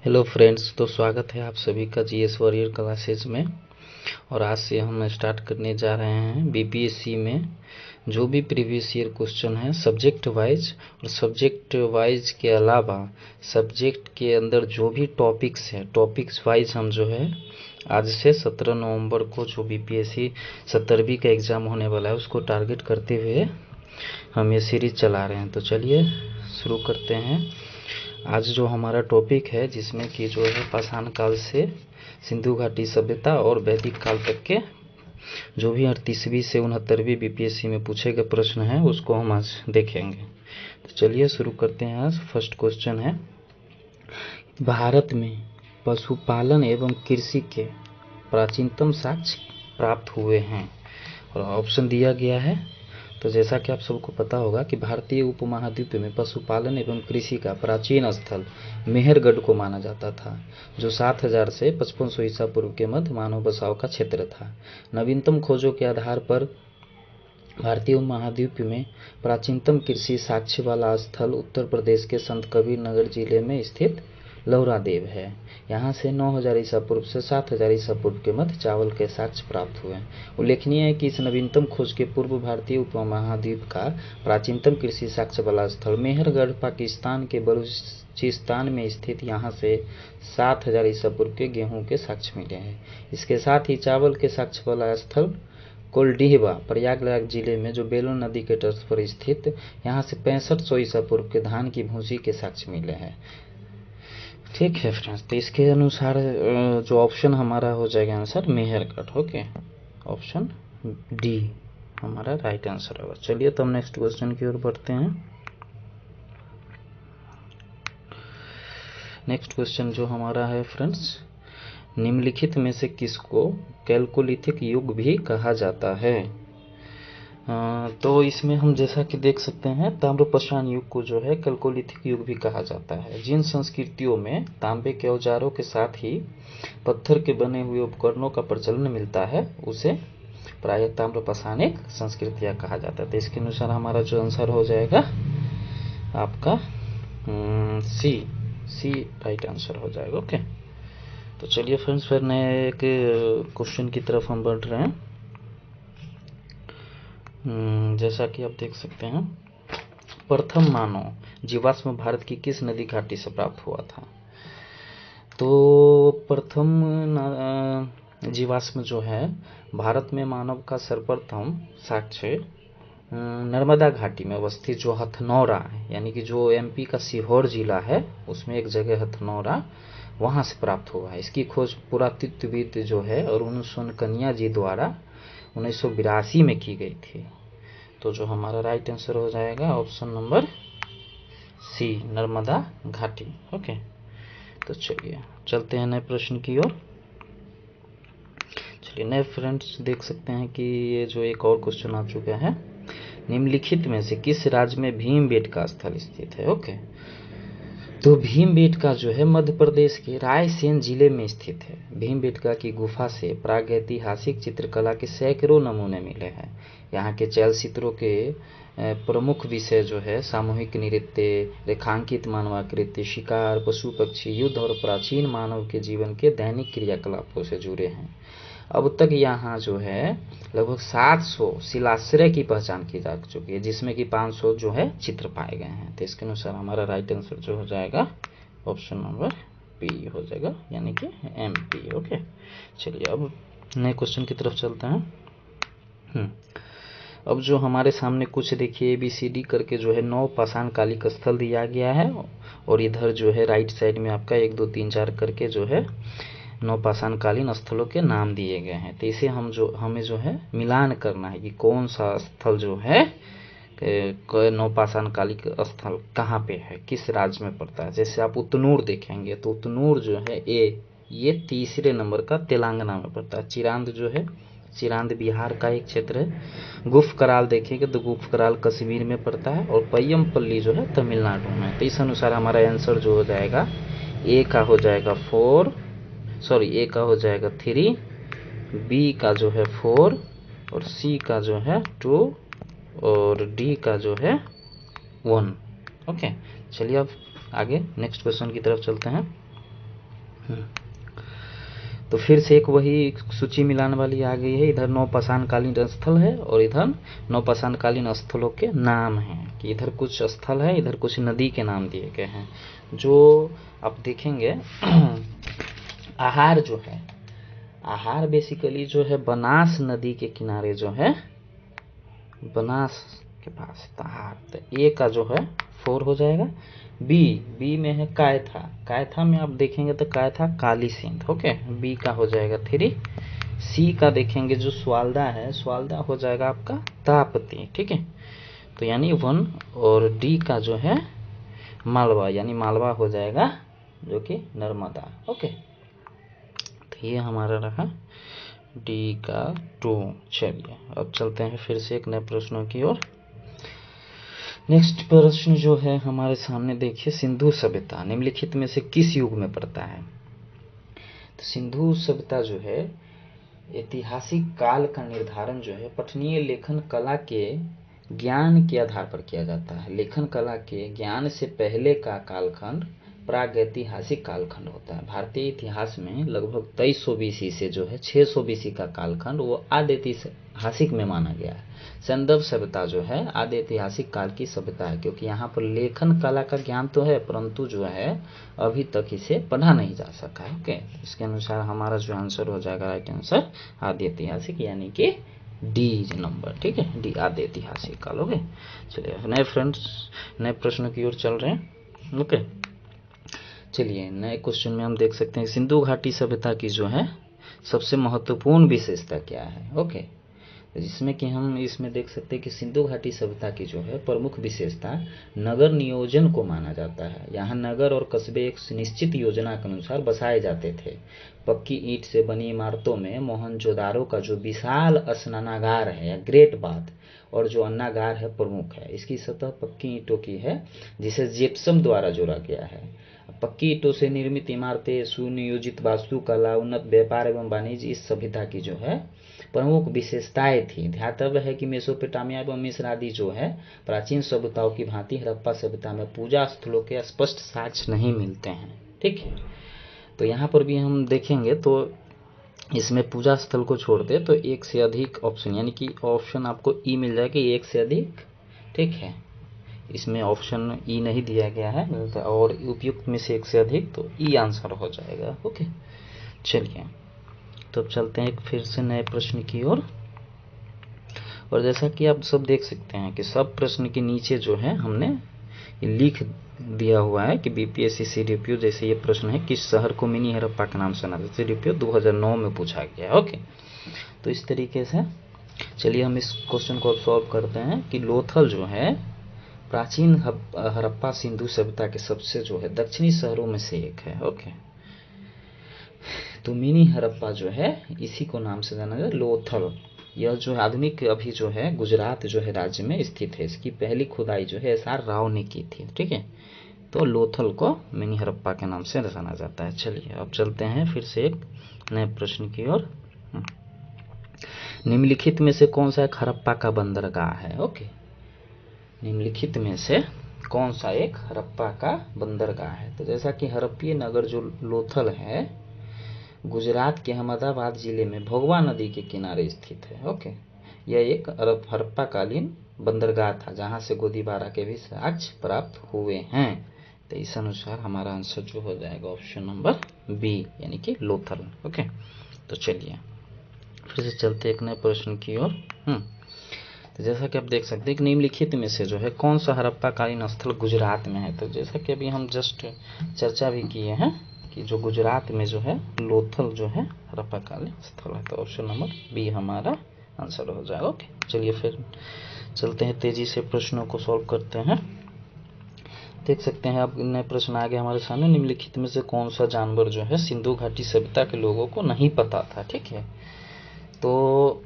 Hello friends, तो स्वागत है आप सभी का जीएस वॉरियर क्लासेज में। और आज से हम स्टार्ट करने जा रहे हैं बीपीएससी में जो भी प्रीवियस ईयर क्वेश्चन है सब्जेक्ट वाइज, और सब्जेक्ट वाइज के अलावा सब्जेक्ट के अंदर जो भी टॉपिक्स है टॉपिक्स वाइज हम जो है आज से 17 नवंबर को जो बीपीएससी 17वीं का एग्ज़ाम होने वाला है उसको टारगेट करते हुए हम ये सीरीज चला रहे हैं। तो चलिए शुरू करते हैं। आज जो हमारा टॉपिक है जिसमें कि जो है पाषाण काल से सिंधु घाटी सभ्यता और वैदिक काल तक के जो भी 38वीं से 69वीं बीपीएससी में पूछे गए प्रश्न हैं उसको हम आज देखेंगे। तो चलिए शुरू करते हैं। आज फर्स्ट क्वेश्चन है, भारत में पशुपालन एवं कृषि के प्राचीनतम साक्ष्य प्राप्त हुए हैं। और ऑप्शन दिया गया है। तो जैसा कि आप सबको पता होगा कि भारतीय उपमहाद्वीप में पशुपालन एवं कृषि का प्राचीन स्थल मेहरगढ़ को माना जाता था, जो 7000 से 5500 ईसा पूर्व के मध्य मानव बसाव का क्षेत्र था। नवीनतम खोजों के आधार पर भारतीय उपमहाद्वीप में प्राचीनतम कृषि साक्ष्य वाला स्थल उत्तर प्रदेश के संत कबीर नगर जिले में स्थित लौरादेव है। यहाँ से 9000 ईसा पूर्व से 7000 ईसा पूर्व के मध्य चावल के साक्ष्य प्राप्त हुए। उल्लेखनीय है कि इस नवीनतम खोज के पूर्व भारतीय उपमहाद्वीप का प्राचीनतम कृषि साक्ष्य वाला स्थल मेहरगढ़ पाकिस्तान के बलूचिस्तान में स्थित यहाँ से 7000 ईसा पूर्व के गेहूं के साक्ष्य मिले हैं। इसके साथ ही चावल के साक्ष्य वाला स्थल कोल्डीहवा प्रयागराज जिले में जो बेलन नदी के तट पर स्थित यहाँ से 6500 ईसा पूर्व के धान की भूसी के साक्ष्य मिले हैं। ठीक है फ्रेंड्स, तो इसके अनुसार जो ऑप्शन हमारा हो जाएगा answer Mehrgarh. Okay, option D हमारा राइट आंसर होगा। चलिए तो हम नेक्स्ट क्वेश्चन की ओर बढ़ते हैं। नेक्स्ट क्वेश्चन जो हमारा है फ्रेंड्स, निम्नलिखित में से किसको कैल्कोलिथिक युग भी कहा जाता है। तो इसमें हम जैसा कि देख सकते हैं ताम्रपाषाण युग को जो है कैल्कोलिथिक युग भी कहा जाता है। जिन संस्कृतियों में तांबे के औजारों के साथ ही पत्थर के बने हुए उपकरणों का प्रचलन मिलता है उसे प्रायः ताम्रपाषाणिक संस्कृतियां कहा जाता है। तो इसके अनुसार हमारा जो आंसर हो जाएगा आपका सी राइट आंसर हो जाएगा। ओके, तो चलिए फ्रेंड्स फिर नए एक क्वेश्चन की तरफ हम बढ़ रहे हैं। जैसा कि आप देख सकते हैं, प्रथम मानव जीवाश्म भारत की किस नदी घाटी से प्राप्त हुआ था। तो प्रथम जीवाश्म जो है भारत में मानव का सर्वप्रथम साक्ष्य नर्मदा घाटी में अवस्थित जो हथनौरा यानी कि जो एमपी का सीहोर जिला है उसमें एक जगह हथनौरा वहां से प्राप्त हुआ है। इसकी खोज पुरातत्वविद जो है अरुण सोनकनिया जी द्वारा 1982 में की गई थी। तो जो हमारा राइट आंसर हो जाएगा ऑप्शन नंबर सी नर्मदा घाटी। ओके, तो चलिए चलते हैं नए प्रश्न की ओर। चलिए नए फ्रेंड्स देख सकते हैं कि ये जो एक और क्वेश्चन आ चुका है, निम्नलिखित में से किस राज्य में भीमबेटका स्थल स्थित है। ओके, तो भीमबेटका जो है मध्य प्रदेश के रायसेन जिले में स्थित है। भीमबेटका की गुफा से प्रागैतिहासिक चित्रकला के सैकड़ों नमूने मिले हैं। यहाँ के चलचित्रों के प्रमुख विषय जो है सामूहिक नृत्य, रेखांकित मानवाकृति, शिकार, पशु पक्षी, युद्ध और प्राचीन मानव के जीवन के दैनिक क्रियाकलापों से जुड़े हैं। अब तक यहाँ जो है लगभग 700 शिलाश्रय की पहचान की जा चुकी है, जिसमें कि 500 जो है चित्र पाए गए हैं। तो इसके अनुसार हमारा राइट आंसर जो हो जाएगा ऑप्शन नंबर बी हो जाएगा, यानी कि एमपी। ओके, चलिए अब नए क्वेश्चन की तरफ चलते हैं। अब जो हमारे सामने कुछ देखिए ABCD करके जो है 9 पाषाण कालिक स्थल दिया गया है, और इधर जो है राइट साइड में आपका 1 2 3 4 करके जो है 9 पाषाणकालीन स्थलों के नाम दिए गए हैं। तो इसे हमें जो है मिलान करना है कि कौन सा स्थल जो है 9 पाषाणकालिक स्थल कहाँ पे है, किस राज्य में पड़ता है। जैसे आप उतनूर देखेंगे तो उतनूर जो है ये तीसरे नंबर का तेलंगाना में पड़ता है। चिरांद जो है चिरांद बिहार का एक क्षेत्र है। गुफ कराल देखेंगे तो गुफ कराल कश्मीर में पड़ता है, और पय्यमपल्ली जो है तमिलनाडु में। तो इस अनुसार हमारा आंसर जो हो जाएगा ए का हो जाएगा 4, ए का हो जाएगा 3, बी का जो है 4, और सी का जो है 2, और डी का जो है 1। ओके, चलिए अब आगे नेक्स्ट क्वेश्चन की तरफ चलते हैं। तो फिर से एक वही सूची मिलाने वाली आ गई है। इधर नौपाषाणकालीन स्थल है और इधर नौपाषाणकालीन स्थलों के नाम हैं कि इधर कुछ स्थल है, इधर कुछ नदी के नाम दिए गए हैं। जो आप देखेंगे आहार जो है, आहार बेसिकली जो है बनास नदी के किनारे जो है, बनास के पास आहार, तो ए का जो है 4 हो जाएगा। बी में है कायथा, कायथा में आप देखेंगे तो कायथा काली सिंध, ओके, बी का हो जाएगा 3। सी का देखेंगे जो स्वालदा है, स्वालदा हो जाएगा आपका ताप्ती, ठीक है, तो यानी 1। और डी का जो है मालवा, यानी मालवा हो जाएगा जो कि नर्मदा, ओके। तो ये हमारा रहा डी का 2। चलिए अब चलते हैं फिर से एक नए प्रश्नों की ओर। नेक्स्ट प्रश्न जो है हमारे सामने देखिए, सिंधु सभ्यता निम्नलिखित में से किस युग में पड़ता है? तो सिंधु सभ्यता जो है ऐतिहासिक काल का निर्धारण जो है पठनीय लेखन कला के ज्ञान के आधार पर किया जाता है। लेखन कला के ज्ञान से पहले का कालखंड प्रागैतिहासिक कालखंड होता है। भारतीय इतिहास में लगभग 2300 बीसी से जो है 600 बीसी का कालखंड वो आदि ऐतिहासिक में माना गया है। सिंधु सभ्यता जो है आदि ऐतिहासिक काल की सभ्यता है, क्योंकि यहाँ पर लेखन कला का ज्ञान तो है परंतु जो है अभी तक इसे पढ़ा नहीं जा सका है, ओके। इसके अनुसार हमारा जो आंसर हो जाएगा राइट आंसर आदि ऐतिहासिक, यानी कि डी नंबर, ठीक है, डी आदि ऐतिहासिक काल, ओके। चलिए नए फ्रेंड्स नए प्रश्नों की ओर चल रहे हैं, ओके। चलिए नए क्वेश्चन में हम देख सकते हैं सिंधु घाटी सभ्यता की जो है सबसे महत्वपूर्ण विशेषता क्या है, ओके। जिसमें कि हम इसमें देख सकते हैं कि सिंधु घाटी सभ्यता की जो है प्रमुख विशेषता नगर नियोजन को माना जाता है। यहाँ नगर और कस्बे एक निश्चित योजना के अनुसार बसाए जाते थे। पक्की ईंट से बनी इमारतों में मोहनजोदारो का जो विशाल स्नानागार है या ग्रेट बाथ और जो अन्नागार है प्रमुख है। इसकी सतह पक्की ईंटों की है जिसे जिप्सम द्वारा जोड़ा गया है। पक्की ईंटों से निर्मित इमारतें, सुनियोजित वास्तुकला, उन्नत व्यापार एवं वाणिज्य इस सभ्यता की जो है प्रमुख विशेषताएं थी। ध्यातव्य है कि मेसोपोटामिया एवं मिस्र आदि जो है प्राचीन सभ्यताओं की भांति हड़प्पा सभ्यता में पूजा स्थलों के स्पष्ट साक्ष्य नहीं मिलते हैं, ठीक है। तो यहाँ पर भी हम देखेंगे तो इसमें पूजा स्थल को छोड़ दे तो एक से अधिक ऑप्शन, यानी कि ऑप्शन आपको ई मिल जाएगा कि एक से अधिक, ठीक है। इसमें ऑप्शन ई नहीं दिया गया है और उपयुक्त में से एक से अधिक, तो ई आंसर हो जाएगा, ओके। चलिए तो अब चलते हैं फिर से नए प्रश्न की ओर। और जैसा कि आप सब देख सकते हैं कि सब प्रश्न के नीचे जो है हमने लिख दिया हुआ है कि बीपीएससी सीडीपीओ, जैसे ये प्रश्न है किस शहर को मिनी हड़प्पा के नाम से जाना जाता है, सीडीपीओ 2009 में पूछा गया, ओके। तो इस तरीके से चलिए हम इस क्वेश्चन को सॉल्व करते हैं कि लोथल जो है प्राचीन हड़प्पा सिंधु सभ्यता के सबसे जो है दक्षिणी शहरों में से एक है, ओके। तो मिनी हड़प्पा जो है इसी को नाम से जाना जाता है लोथल। यह जो आधुनिक अभी जो है गुजरात जो है राज्य में स्थित है। इसकी पहली खुदाई जो है एसआर राव ने की थी, ठीक है। तो लोथल को मिनी हड़प्पा के नाम से जाना जाता है। चलिए अब चलते हैं फिर से एक नए प्रश्न की ओर। निम्नलिखित में से कौन सा एक हड़प्पा का बंदरगाह है, ओके। निम्नलिखित में से कौन सा एक हड़प्पा का बंदरगाह है? तो जैसा कि हड़प्पीय नगर जो लोथल है गुजरात के अहमदाबाद जिले में भोगवा नदी के किनारे स्थित है, ओके। यह एक हड़प्पा कालीन बंदरगाह था जहां से गोदीबारा के भी साक्ष्य प्राप्त हुए हैं। तो इस अनुसार हमारा आंसर जो हो जाएगा ऑप्शन नंबर बी, यानी कि लोथल, ओके। तो चलिए फिर से चलते एक नए प्रश्न की ओर। तो जैसा कि आप देख सकते हैं कि निम्नलिखित में से जो है कौन सा हड़प्पा कालीन स्थल गुजरात में है? तो जैसा कि अभी हम जस्ट चर्चा भी किए हैं कि जो गुजरात में जो है लोथल जो है हड़प्पा कालीन स्थल है। तो ऑप्शन नंबर बी हमारा आंसर हो जाएगा, ओके। चलिए फिर चलते हैं तेजी से प्रश्नों को सॉल्व करते हैं। देख सकते हैं अब नए प्रश्न आ गए हमारे सामने। निम्नलिखित में से कौन सा जानवर जो है सिंधु घाटी सभ्यता के लोगों को नहीं पता था, ठीक है। तो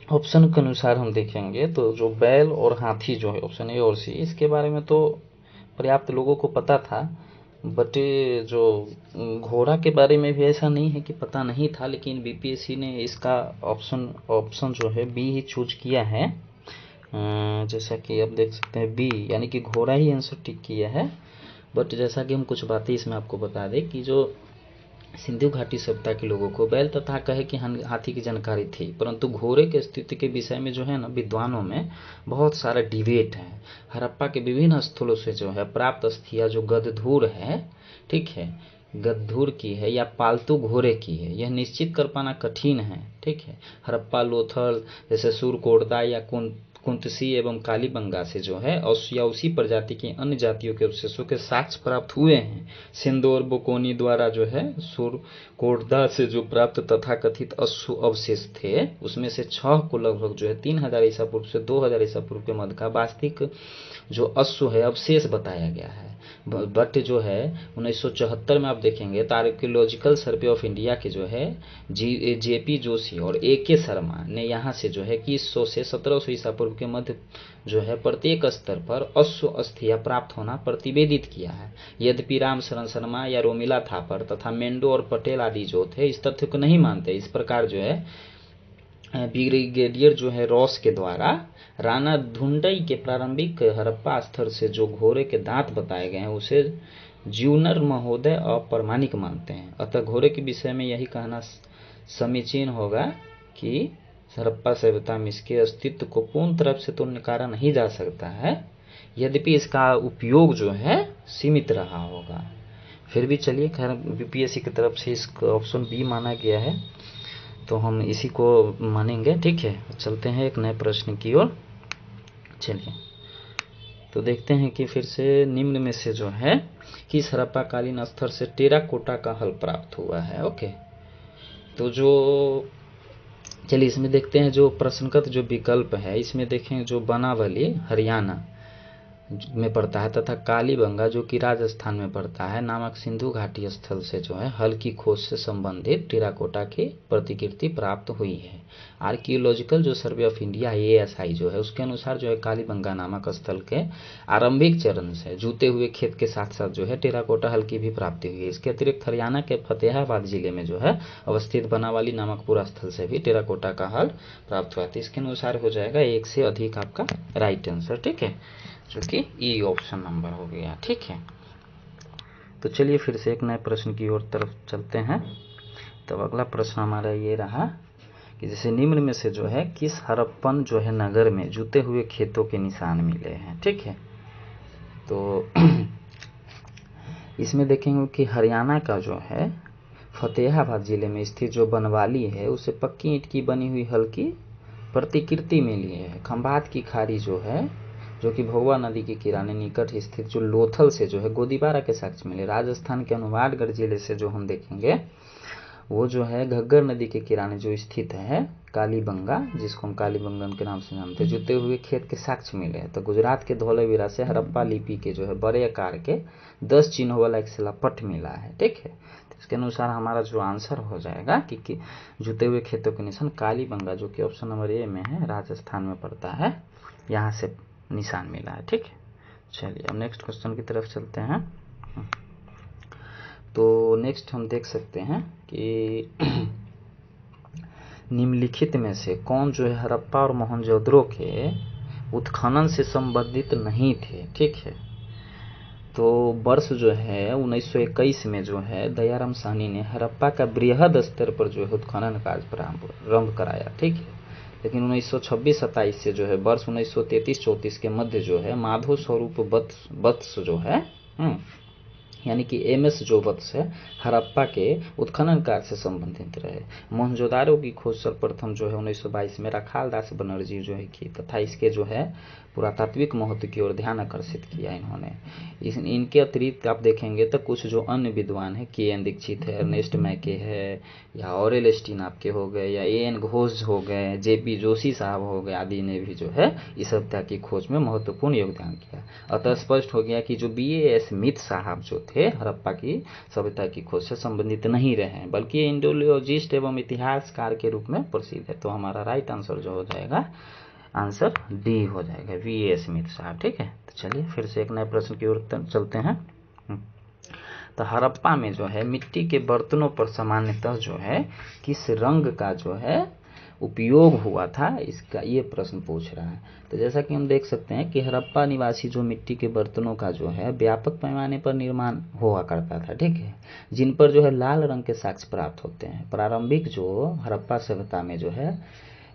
ऑप्शन के अनुसार हम देखेंगे तो जो बैल और हाथी जो है ऑप्शन ए और सी, इसके बारे में तो पर्याप्त लोगों को पता था, बट जो घोड़ा के बारे में भी ऐसा नहीं है कि पता नहीं था, लेकिन बीपीएससी ने इसका ऑप्शन जो है बी ही चूज किया है। जैसा कि आप देख सकते हैं बी, यानी कि घोड़ा ही आंसर टिक किया है। बट जैसा कि हम कुछ बातें इसमें आपको बता दें कि जो सिंधु घाटी सभ्यता के लोगों को बैल तथा कहे कि हाथी की जानकारी थी, परंतु घोड़े के अस्तित्व के विषय में जो है ना विद्वानों में बहुत सारा डिबेट है। हड़प्पा के विभिन्न स्थलों से जो है प्राप्त अस्थियां जो गदधूर है, ठीक है, गदधूर की है या पालतू घोड़े की है, यह निश्चित कर पाना कठिन है। ठीक है, हड़प्पा लोथल जैसे सुरकोटदा या कुंतसी एवं कालीबंगा से जो है या उसी प्रजाति की अन्य जातियों के अवशेषों के साक्ष्य प्राप्त हुए हैं। सिंदौर बोकोनी द्वारा जो है सुरकोटदा से जो प्राप्त तथाकथित अश्व अवशेष थे, उसमें से 6 को लगभग जो है 3000 ईसा पूर्व से 2000 ईसा पूर्व के मध्य का वास्तविक जो अश्व है अवशेष बताया गया है। बट जो है 1974 में आप देखेंगे तो आर्कियोलॉजिकल सर्वे ऑफ इंडिया के जो है जेपी जोशी और AK शर्मा ने यहाँ से जो है 2100 से 1700 ईसा पूर्व के मध्य जो है प्रत्येक स्तर पर अश्व अस्थियां प्राप्त होना प्रतिवेदित किया है। यद्यपि राम शरण शर्मा या रोमिला थापर तथा मेंडो और पटेल आदि जो थे इस तथ्य को नहीं मानते। इस प्रकार जो है ब्रिगेडियर जो है रॉस के द्वारा राणा धुंडई के प्रारंभिक हड़प्पा स्तर से जो घोड़े के दांत बताए गए हैं उसे ज्यूनर महोदय अप्रमाणिक मानते हैं। अतः घोड़े के विषय में यही कहना समीचीन होगा कि हड़प्पा सभ्यता में इसके अस्तित्व को पूर्ण तरफ से तो नकारा नहीं जा सकता है, यद्यपि इसका उपयोग जो है सीमित रहा होगा। फिर भी चलिए, खैर बीपीएससी की तरफ से इस ऑप्शन बी माना गया है तो हम इसी को मानेंगे। ठीक है, चलते हैं एक नए प्रश्न की ओर। चलिए तो देखते हैं कि फिर से निम्न में से जो है किस हड़प्पा कालीन स्तर से टेराकोटा का हल प्राप्त हुआ है। ओके, तो जो चलिए इसमें देखते हैं जो प्रश्नगत जो विकल्प है, इसमें देखें जो बनावली हरियाणा में पड़ता है तथा कालीबंगा जो कि राजस्थान में पड़ता है नामक सिंधु घाटी स्थल से जो है हल की खोज से संबंधित टेराकोटा की प्रतिकृति प्राप्त हुई है। आर्कियोलॉजिकल जो सर्वे ऑफ इंडिया ASI जो है उसके अनुसार जो है कालीबंगा नामक स्थल के आरंभिक चरण से जूते हुए खेत के साथ साथ जो है टेराकोटा हल की भी प्राप्ति हुई है। इसके अतिरिक्त हरियाणा के फतेहाबाद जिले में जो है अवस्थित बनावाली नामक पूरा स्थल से भी टेराकोटा का हल प्राप्त हुआ था। इसके अनुसार हो जाएगा 1 से अधिक आपका राइट आंसर। ठीक है, जो कि ई ऑप्शन नंबर हो गया। ठीक है, तो चलिए फिर से एक नए प्रश्न की ओर तरफ चलते हैं। तो अगला प्रश्न हमारा ये रहा कि जैसे निम्न में से जो है किस हड़प्पन जो है नगर में जूते हुए खेतों के निशान मिले हैं। ठीक है, तो इसमें देखेंगे कि हरियाणा का जो है फतेहाबाद जिले में स्थित जो बनवाली है उसे पक्की ईंट की बनी हुई हल्की प्रतिकृति मिली है। खंभात की खाड़ी जो है जो कि भगवा नदी के किनारे निकट स्थित जो लोथल से जो है गोदीबारा के साक्ष्य मिले। राजस्थान के हनुमानगढ़ जिले से जो हम देखेंगे वो जो है घग्गर नदी के किनारे जो स्थित है कालीबंगा, जिसको हम कालीबंगन के नाम से जानते हैं, जुते हुए खेत के साक्ष्य मिले हैं। तो गुजरात के धौलावीरा से हड़प्पा लिपि के जो है बड़े आकार के 10 चिन्हों वाला एक शिलापट मिला है। ठीक है, तो इसके अनुसार हमारा जो आंसर हो जाएगा कि जुते हुए खेतों के निशान कालीबंगा जो कि ऑप्शन नंबर ए में है, राजस्थान में पड़ता है, यहाँ से निशान मिला है। ठीक है, चलिए अब नेक्स्ट क्वेश्चन की तरफ चलते हैं। तो नेक्स्ट हम देख सकते हैं कि निम्नलिखित में से कौन जो है हड़प्पा और मोहनजोदड़ो के उत्खनन से संबंधित नहीं थे। ठीक है, तो वर्ष जो है 1921 में जो है दयाराम साहनी ने हड़प्पा का बृहद स्तर पर जो है उत्खनन कार्य प्रारंभ कराया। ठीक है, लेकिन 1926-27 से जो है वर्ष 1933-34 के मध्य जो है माधव स्वरूप वत्स जो है यानी कि MS जो वत्स है हड़प्पा के उत्खनन कार्य से संबंधित रहे। मोहनजोदारो की खोज सर्वप्रथम जो है 1922 में राखाल दास बनर्जी जो है की तथा इसके जो है पुरातात्विक महत्व की ओर ध्यान आकर्षित किया इन्होंने। इनके अतिरिक्त आप देखेंगे तो कुछ जो अन्य विद्वान है KN दीक्षित है, अर्नेस्ट मैके है या ऑरेल स्टीन आपके हो गए या AN घोष हो गए, JP जोशी साहब हो गए आदि ने भी जो है इस सभ्यता की खोज में महत्वपूर्ण योगदान किया। अतः स्पष्ट हो गया कि जो BA स्मिथ साहब जो थे हड़प्पा की सभ्यता की खोज से संबंधित नहीं रहे बल्कि इंडोलॉजिस्ट एवं इतिहासकार के रूप में प्रसिद्ध है। तो हमारा राइट आंसर जो हो जाएगा आंसर डी हो जाएगा, VA स्मिथ साहब। ठीक है, तो चलिए फिर से एक नए प्रश्न की ओर चलते हैं। तो हड़प्पा में जो है मिट्टी के बर्तनों पर सामान्यतः जो है किस रंग का जो है उपयोग हुआ था, इसका ये प्रश्न पूछ रहा है। तो जैसा कि हम देख सकते हैं कि हड़प्पा निवासी जो मिट्टी के बर्तनों का जो है व्यापक पैमाने पर निर्माण हुआ करता था, ठीक है, जिन पर जो है लाल रंग के साक्ष्य प्राप्त होते हैं। प्रारंभिक जो हड़प्पा सभ्यता में जो है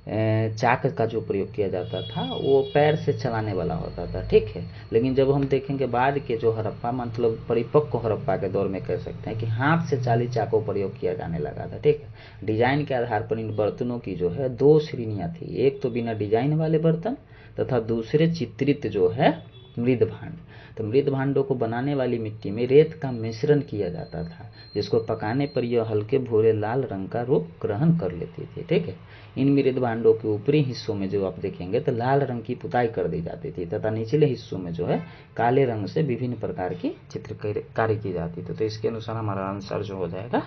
चाक का जो प्रयोग किया जाता था वो पैर से चलाने वाला होता था, ठीक है। लेकिन जब हम देखेंगे बाद के जो हड़प्पा मतलब परिपक्व हड़प्पा के दौर में कह सकते हैं कि हाथ से चाली चाकों प्रयोग किया जाने लगा था, ठीक है। डिजाइन के आधार पर इन बर्तनों की जो है 2 श्रेणियां थी, एक तो बिना डिजाइन वाले बर्तन तथा दूसरे चित्रित जो है मृद भांड। तो मृद भांडों को बनाने वाली मिट्टी में रेत का मिश्रण किया जाता था, जिसको पकाने पर यह हल्के भूरे लाल रंग का रूप ग्रहण कर लेती थी, ठीक है। इन मृद भांडों के ऊपरी हिस्सों में जो आप देखेंगे तो लाल रंग की पुताई कर दी जाती थी तथा निचले हिस्सों में जो है काले रंग से विभिन्न प्रकार की चित्रकारी की जाती थी। तो इसके अनुसार हमारा आंसर जो हो जाएगा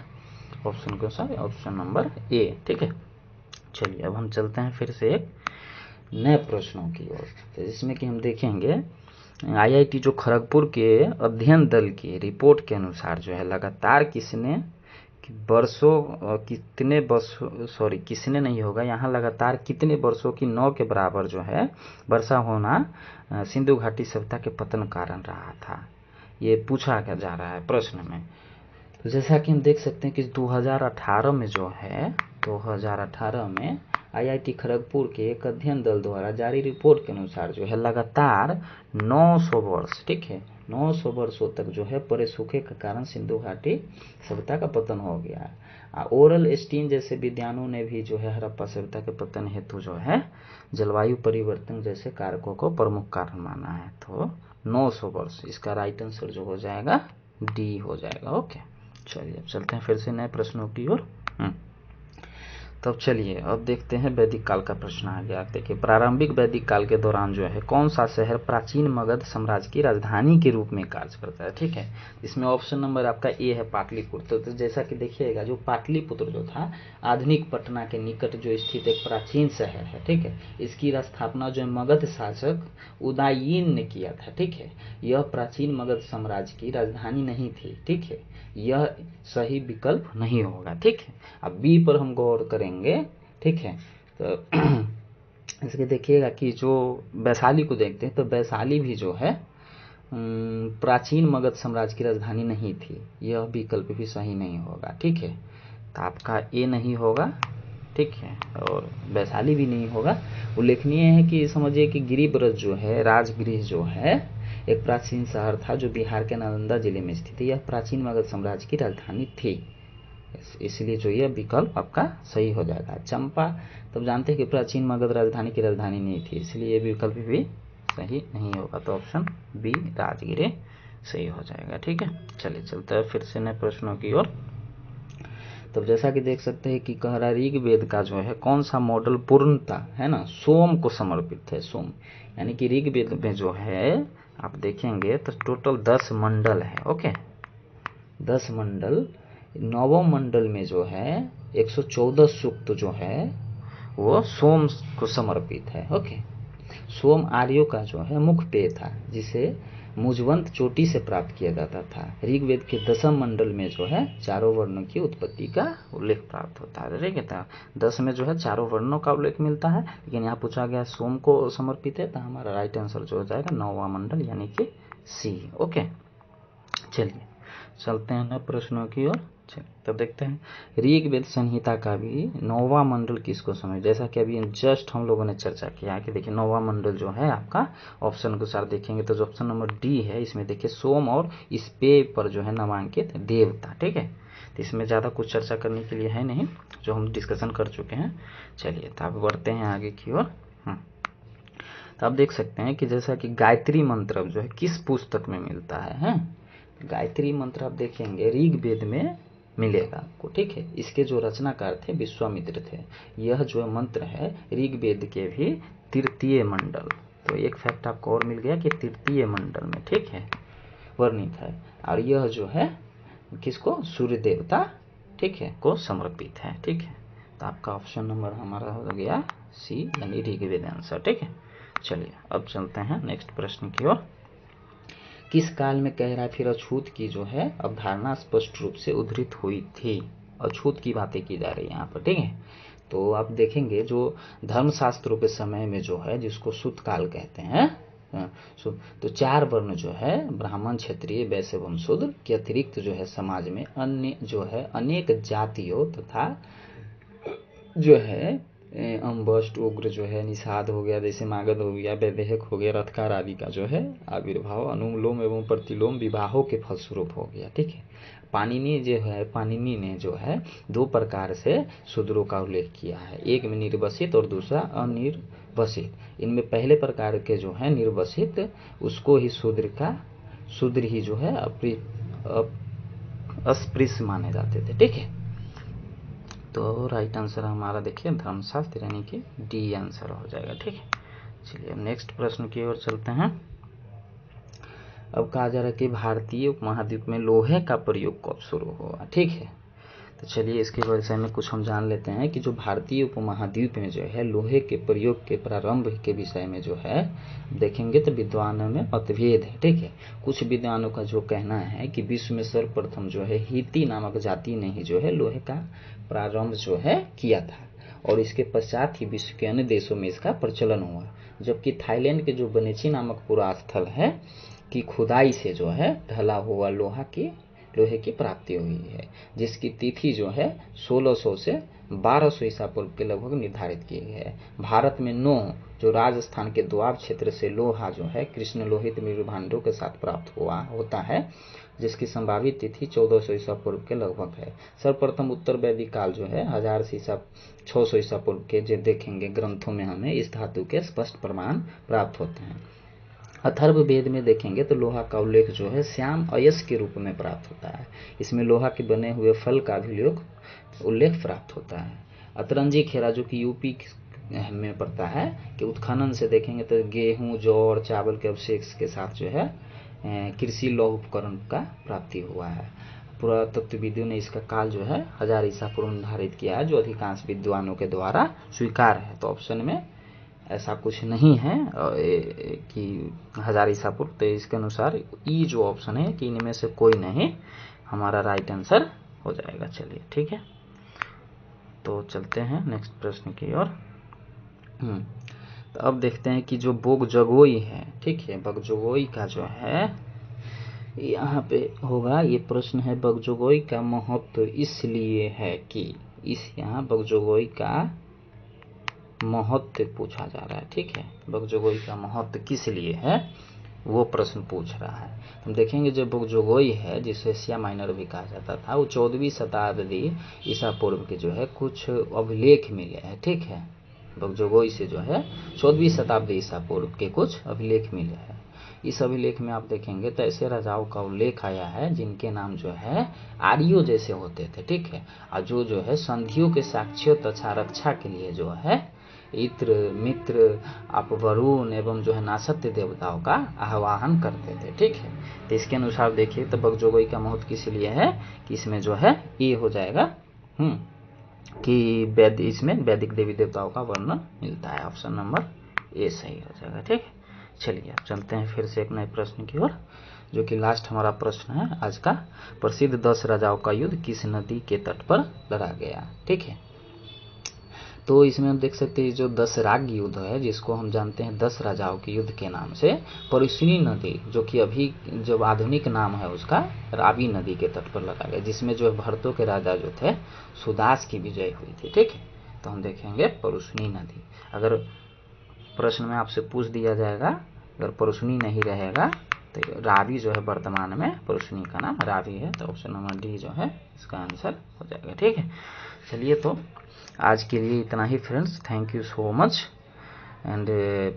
ऑप्शन के अनुसार ऑप्शन नंबर ए, ठीक है। चलिए अब हम चलते हैं फिर से एक नए प्रश्नों की ओर, तो जिसमें कि हम देखेंगे आईआईटी जो खड़गपुर के अध्ययन दल की रिपोर्ट के अनुसार जो है लगातार किसने नहीं होगा यहाँ, लगातार कितने वर्षों की 9 के बराबर जो है वर्षा होना सिंधु घाटी सभ्यता के पतन कारण रहा था, ये पूछा क्या जा रहा है प्रश्न में। तो जैसा कि हम देख सकते हैं कि 2018 में जो है 2018 में आईआईटी खड़गपुर के एक अध्ययन दल द्वारा जारी रिपोर्ट के अनुसार जो है लगातार 900 वर्ष, ठीक है, 900 वर्षों तक जो है पड़े सूखे के कारण सिंधु घाटी सभ्यता का पतन हो गया। ओरल स्टीन जैसे विद्वानों ने भी जो है हड़प्पा सभ्यता के पतन हेतु जो है जलवायु परिवर्तन जैसे कारकों को प्रमुख कारण माना है। तो 900 वर्ष, इसका राइट आंसर जो हो जाएगा डी हो जाएगा। ओके, चलिए अब चलते हैं फिर से नए प्रश्नों की ओर। तब चलिए अब देखते हैं वैदिक काल का प्रश्न आ गया। देखिए प्रारंभिक वैदिक काल के दौरान जो है कौन सा शहर प्राचीन मगध साम्राज्य की राजधानी के रूप में कार्य करता है, ठीक है। इसमें ऑप्शन नंबर आपका ए है पाटलिपुत्र। तो जैसा कि देखिएगा जो पाटलिपुत्र जो था आधुनिक पटना के निकट जो स्थित एक प्राचीन शहर है, ठीक है। इसकी स्थापना जो मगध शासक उदयीन ने किया था, ठीक है। यह प्राचीन मगध साम्राज्य की राजधानी नहीं थी, ठीक है, यह सही विकल्प नहीं होगा, ठीक है। अब बी पर हम गौर करेंगे, ठीक है। तो इसके देखिएगा कि जो वैशाली को देखते हैं तो वैशाली भी जो है प्राचीन मगध साम्राज्य की राजधानी नहीं थी, यह विकल्प भी सही नहीं होगा, ठीक है। तो आपका ए नहीं होगा, ठीक है, और वैशाली भी नहीं होगा। उल्लेखनीय है कि समझिए कि गिरिब्रज जो है राजगृह जो है एक प्राचीन शहर था जो बिहार के नालंदा जिले में स्थित है, यह प्राचीन मगध साम्राज्य की राजधानी थी, इसलिए जो यह विकल्प आपका सही हो जाएगा। चंपा तब जानते हैं कि प्राचीन मगध राजधानी की राजधानी नहीं थी, इसलिए यह विकल्प भी सही नहीं होगा। तो ऑप्शन बी राजगीर सही हो जाएगा, ठीक है। चलिए चलते हैं फिर से नए प्रश्नों की ओर। तब जैसा कि देख सकते हैं कि कह रहा ऋग्वेद का जो है कौन सा मॉडल पूर्णता है ना सोम को समर्पित है। सोम यानी कि ऋग्वेद में जो है आप देखेंगे तो टोटल 10 मंडल है, ओके, 10 मंडल। 9वें मंडल में जो है 114 सूक्त जो है वो सोम को समर्पित है, ओके। सोम आर्यों का जो है मुख्य पेय था जिसे मुजवंत चोटी से प्राप्त किया जाता था। ऋग्वेद के 10वें मंडल में जो है चारों वर्णों की उत्पत्ति का उल्लेख प्राप्त होता है, ठीक है। 10 में जो है चारों वर्णों का उल्लेख मिलता है, लेकिन यहाँ पूछा गया सोम को समर्पित है, तो हमारा राइट आंसर जो हो जाएगा 9वां मंडल यानी कि सी, ओके। चलिए चलते हैं नए प्रश्नों की ओर। तो देखते हैं ऋग्वेद संहिता का भी 9वां मंडल किसको समझ, जैसा कि अभी जस्ट हम लोगों ने चर्चा किया है कि देखिए 9वां मंडल जो है आपका ऑप्शन के अनुसार देखेंगे तो जो ऑप्शन नंबर डी है इसमें देखिए सोम और इस पे पर जो है नामांकित देवता, ठीक है। तो इसमें ज़्यादा कुछ चर्चा करने के लिए है नहीं, जो हम डिस्कशन कर चुके हैं। चलिए तो आप बढ़ते हैं आगे की ओर। तो आप देख सकते हैं कि जैसा कि गायत्री मंत्र जो है किस पुस्तक में मिलता है? गायत्री मंत्र आप देखेंगे ऋग्वेद में मिलेगा आपको, ठीक है। इसके जो रचनाकार थे विश्वामित्र थे। यह जो मंत्र है ऋग्वेद के भी तृतीय मंडल, तो एक फैक्ट आपको और मिल गया कि तृतीय मंडल में, ठीक है, वर्णित है। और यह जो है किसको, सूर्य देवता, ठीक है, को समर्पित है, ठीक है। तो आपका ऑप्शन नंबर हमारा हो गया सी यानी ऋग्वेद आंसर, ठीक है। चलिए अब चलते हैं नेक्स्ट प्रश्न की ओर। किस काल में कह रहा है फिर अछूत की जो है अवधारणा स्पष्ट रूप से उद्धृत हुई थी? अछूत की बातें की जा रही है यहाँ पर, ठीक है। तो आप देखेंगे जो धर्मशास्त्रों के समय में जो है जिसको सूत काल कहते हैं, तो 4 वर्ण जो है ब्राह्मण, क्षत्रिय, वैश्य एवं शूद्र के अतिरिक्त जो है समाज में अन्य जो है अनेक जातियों तथा जो है अम्बष्ट, उग्र जो है, निषाद हो गया, जैसे मागध हो गया, वैदेहक हो गया, रथकार आदि का जो है आविर्भाव अनुलोम एवं प्रतिलोम विवाहों के फलस्वरूप हो गया। ठीक है, पाणिनि ने जो है 2 प्रकार से शूद्रों का उल्लेख किया है, एक में निर्वसित और दूसरा अनिर्वसित। इनमें पहले प्रकार के जो है निर्वसित उसको ही शूद्र ही जो है अस्पृश्य माने जाते थे। ठीक है, तो राइट आंसर हमारा देखिए धर्मशास्त्र यानी कि डी आंसर हो जाएगा। ठीक है, चलिए नेक्स्ट प्रश्न की ओर चलते हैं। अब कहा जा रहा है कि भारतीय उपमहाद्वीप में लोहे का प्रयोग कब शुरू हुआ। ठीक है, तो चलिए इसके विषय में कुछ हम जान लेते हैं कि जो भारतीय उपमहाद्वीप में जो है लोहे के प्रयोग के प्रारंभ के विषय में जो है देखेंगे तो विद्वानों में मतभेद है। ठीक है, कुछ विद्वानों का जो कहना है कि विश्व में सर्वप्रथम जो है हिती नामक जाति ने ही जो है लोहे का प्रारंभ जो है किया था और इसके पश्चात ही विश्व के अन्य देशों में इसका प्रचलन हुआ, जबकि थाईलैंड के जो बनेची नामक पुरास्थल है की खुदाई से जो है ढला हुआ लोहे की प्राप्ति हुई है, जिसकी तिथि जो है 1600 से 1200 ईसा पूर्व के लगभग निर्धारित की गई है। भारत में नोह जो राजस्थान के दोआब क्षेत्र से लोहा जो है कृष्ण लोहित मृदु भांडों के साथ प्राप्त होता है, जिसकी संभावित तिथि 1400 ईसा पूर्व के लगभग है। सर्वप्रथम उत्तर वैदिक काल जो है 1000 से 600 ईसा पूर्व के जो देखेंगे ग्रंथों में हमें इस धातु के स्पष्ट प्रमाण प्राप्त होते हैं। अथर्ववेद में देखेंगे तो लोहा का उल्लेख जो है श्याम अयस के रूप में प्राप्त होता है, इसमें लोहा के बने हुए फल का भी उल्लेख प्राप्त होता है। अतरंजी खेरा जो कि यूपी में पड़ता है कि उत्खनन से देखेंगे तो गेहूं, जौ और चावल के अवशेष के साथ जो है कृषि लौह उपकरण का प्राप्ति हुआ है। पुरातत्वविदों ने इसका काल जो है 1000 ईसा पूर्व निर्धारित किया है, जो अधिकांश विद्वानों के द्वारा स्वीकार है। तो ऑप्शन में ऐसा कुछ नहीं है कि 1000 ईसा पूर्व, तो इसके अनुसार ई जो ऑप्शन है कि इनमें से कोई नहीं हमारा राइट आंसर हो जाएगा। चलिए ठीक है, तो चलते हैं नेक्स्ट प्रश्न की ओर। तो अब देखते हैं कि जो बोगजोगोई है, ठीक है, बोगजोगोई का जो है यहाँ पे होगा, ये प्रश्न है बोगजोगोई का महत्व इसलिए है कि यहाँ बोगजोगोई का महत्व पूछा जा रहा है। ठीक है, बोगजोगोई का महत्व किस लिए है वो प्रश्न पूछ रहा है। हम देखेंगे जो बोगजोगोई है जिसे एशिया माइनर भी कहा जाता था, वो 14वीं शताब्दी ईसा पूर्व के जो है कुछ अभिलेख मिले हैं। ठीक है, बोगजोगोई से जो है 14वीं शताब्दी ईसा पूर्व के कुछ अभिलेख मिले हैं। इस अभिलेख में आप देखेंगे तो ऐसे राजाओं का उल्लेख आया है जिनके नाम जो है आर्यों जैसे होते थे। ठीक है, और जो है संधियों के साक्ष्य तथा रक्षा के लिए जो है इंद्र, मित्र, अपवरुण एवं जो है नासत्य देवताओं का आह्वान करते थे। ठीक है, तो इसके अनुसार देखिए तो बोगजोगोई का महत्व किस लिए है कि इसमें जो है ये हो जाएगा कि इसमें वैदिक देवी देवताओं का वर्णन मिलता है। ऑप्शन नंबर ए सही हो जाएगा। ठीक है, चलिए अब चलते हैं फिर से एक नए प्रश्न की ओर, जो कि लास्ट हमारा प्रश्न है आज का। प्रसिद्ध 10 राजाओं का युद्ध किस नदी के तट पर लड़ा गया। ठीक है, तो इसमें हम देख सकते हैं जो 10 राग युद्ध है, जिसको हम जानते हैं 10 राजाओं के युद्ध के नाम से, परुष्णी नदी जो कि अभी जो आधुनिक नाम है उसका रावी नदी के तट पर लगा गया, जिसमें जो भरतों के राजा जो थे सुदास की विजय हुई थी। ठीक है, तो हम देखेंगे परुष्णी नदी। अगर प्रश्न में आपसे पूछ दिया जाएगा अगर परुष्णी नहीं रहेगा तो रावी जो है वर्तमान में परुष्णी का नाम रावी है, तो ऑप्शन नंबर डी जो है इसका आंसर हो जाएगा। ठीक है, चलिए तो आज के लिए इतना ही friends, thank you so much and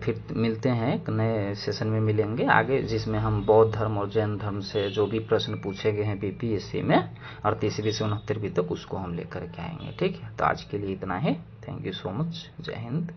फिर मिलते हैं एक नए सेशन में मिलेंगे आगे, जिसमें हम बौद्ध धर्म और जैन धर्म से जो भी प्रश्न पूछे गए हैं बीपीएससी में 38वीं से 69वीं तक उसको हम लेकर के आएंगे। ठीक है, तो आज के लिए इतना ही, थैंक यू सो मच, जय हिंद।